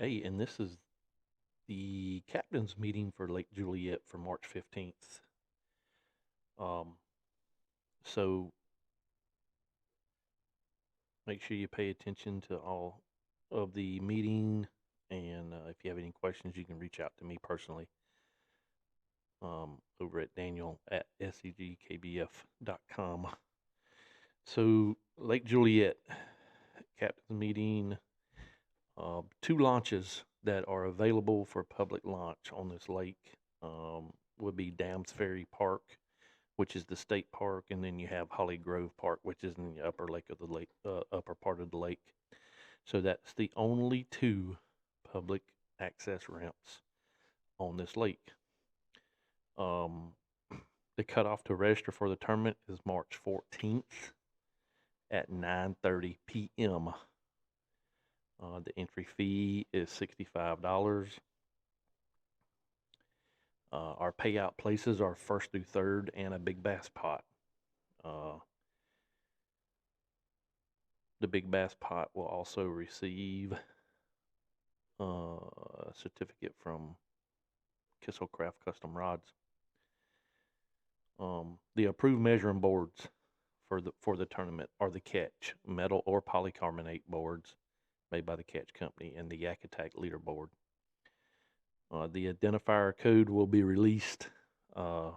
Hey, and this is the captain's meeting for Lake Juliette for March 15th. Um, so make sure you pay attention to all of the meeting, and if you have any questions, you can reach out to me personally over at Daniel at SEGKBF.com. So Lake Juliette captain's meeting, two launches that are available for public launch on this lake would be Dams Ferry Park, which is the state park, and then you have Holly Grove Park, which is in the upper lake of the lake, upper part of the lake. So that's the only two public access ramps on this lake. The cutoff to register for the tournament is March 14th at 9:30 p.m. The entry fee is $65. Our payout places are first through third and a big bass pot. The big bass pot will also receive a certificate from Kissel Craft Custom Rods. The approved measuring boards for the tournament are the Catch metal or polycarbonate boards made by the Catch company and the Yak Attack leaderboard. The identifier code will be released the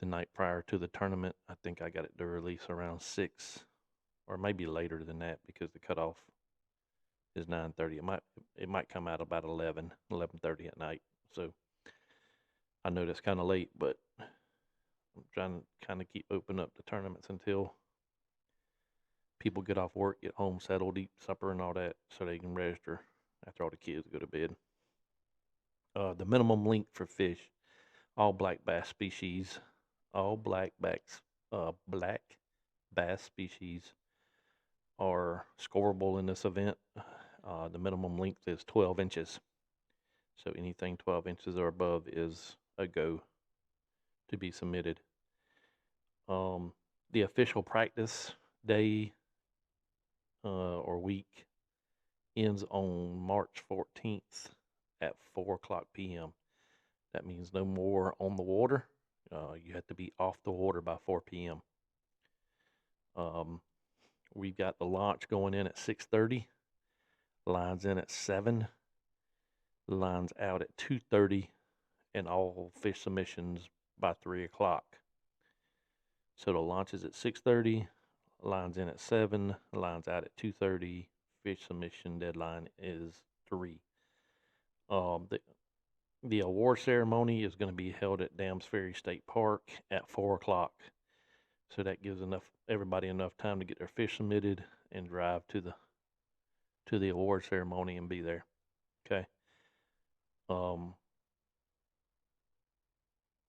night prior to the tournament. I think I got it to release around 6 or maybe later than that because the cutoff is 9:30. It might come out about 11:30 at night. So I know that's kind of late, but I'm trying to kind of keep open up the tournaments until people get off work, get home, settled, eat supper and all that, so they can register after all the kids go to bed. The minimum length for fish, all black bass species, black bass species are scoreable in this event. The minimum length is 12 inches. So anything 12 inches or above is a go to be submitted. The official practice day or week ends on March 14th at 4 o'clock p.m. That means no more on the water. You have to be off the water by 4 p.m. We've got the launch going in at 6:30, lines in at 7, lines out at 2:30, and all fish submissions by 3 o'clock. So the launch is at 6:30, lines in at 7, lines out at 2:30. Fish submission deadline is 3. The award ceremony is going to be held at Dams Ferry State Park at 4 o'clock. So that gives everybody enough time to get their fish submitted and drive to the award ceremony and be there. Okay.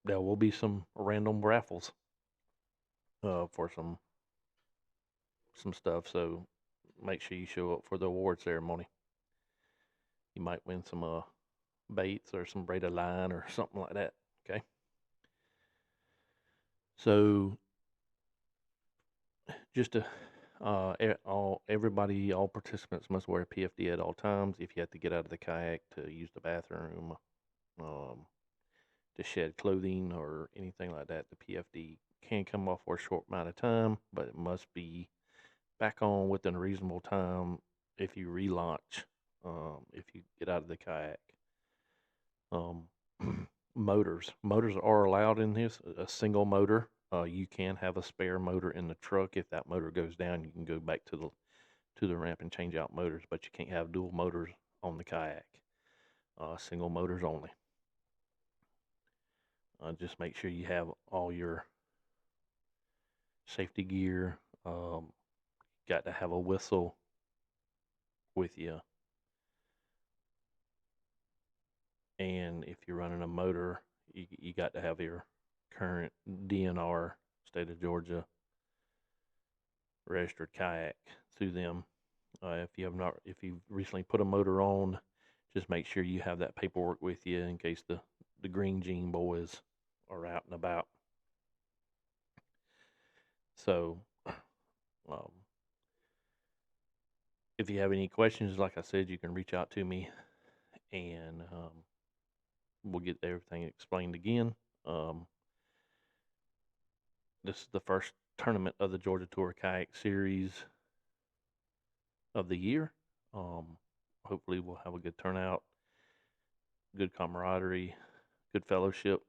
There will be some random raffles for some stuff. So make sure you show up for the award ceremony. You might win some baits or some braided line or something like that. Okay. So just to all participants must wear a PFD at all times. If you have to get out of the kayak to use the bathroom, to shed clothing or anything like that, the PFD can come off for a short amount of time, but it must be back on within a reasonable time if you relaunch, if you get out of the kayak. Motors are allowed in this, a single motor. You can have a spare motor in the truck. If that motor goes down, you can go back to the ramp and change out motors, but you can't have dual motors on the kayak. Single motors only. Just make sure you have all your safety gear. Got to have a whistle with you. And if you're running a motor, you got to have your current DNR, state of Georgia, registered kayak through them. If you've recently put a motor on, just make sure you have that paperwork with you in case the Green Jean boys are out and about. So if you have any questions, like I said, you can reach out to me, and we'll get everything explained again. Um, this is the first tournament of the Georgia Tour Kayak Series of the year. Hopefully, we'll have a good turnout, good camaraderie, good fellowship,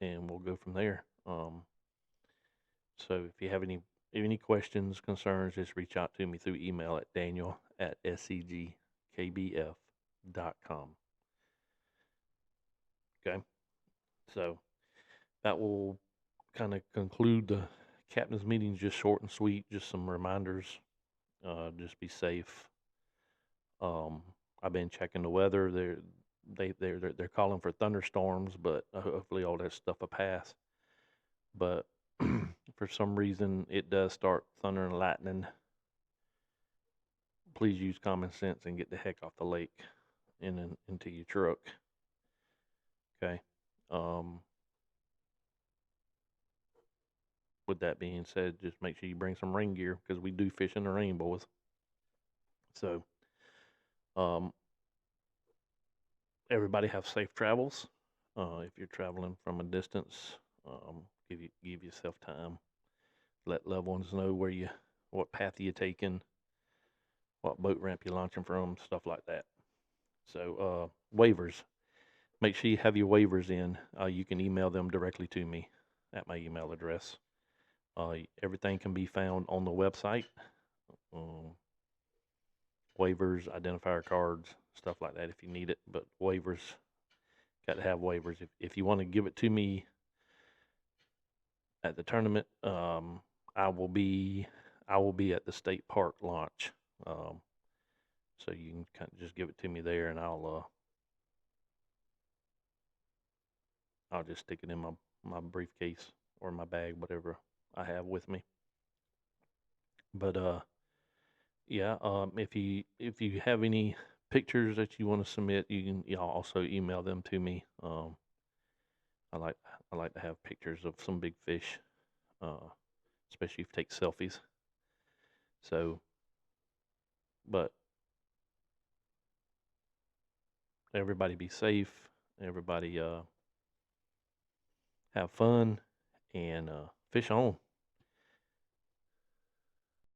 and we'll go from there. So if you have any questions, concerns, just reach out to me through email at daniel@SEGKBF.com. Okay, so that will kind of conclude the captain's meeting. Just short and sweet, just some reminders. Just be safe. I've been checking the weather. They're calling for thunderstorms, but hopefully all that stuff will pass. But for some reason, it does start thunder and lightning. Please use common sense and get the heck off the lake and into your truck. Okay. With that being said, just make sure you bring some rain gear because we do fish in the rain, boys. So, everybody have safe travels. If you're traveling from a distance, give yourself time. Let loved ones know what path you're taking, what boat ramp you're launching from, stuff like that. So, waivers. Make sure you have your waivers in. You can email them directly to me at my email address. Everything can be found on the website. Waivers, identifier cards, stuff like that if you need it. But waivers, got to have waivers. If you want to give it to me at the tournament, I will be at the state park launch. So you can kind of just give it to me there, and I'll just stick it in my briefcase or my bag, whatever I have with me. But yeah, if you have any pictures that you want to submit, you can also email them to me. I like to have pictures of some big fish, especially if you take selfies. So, but everybody be safe. Everybody have fun and fish on.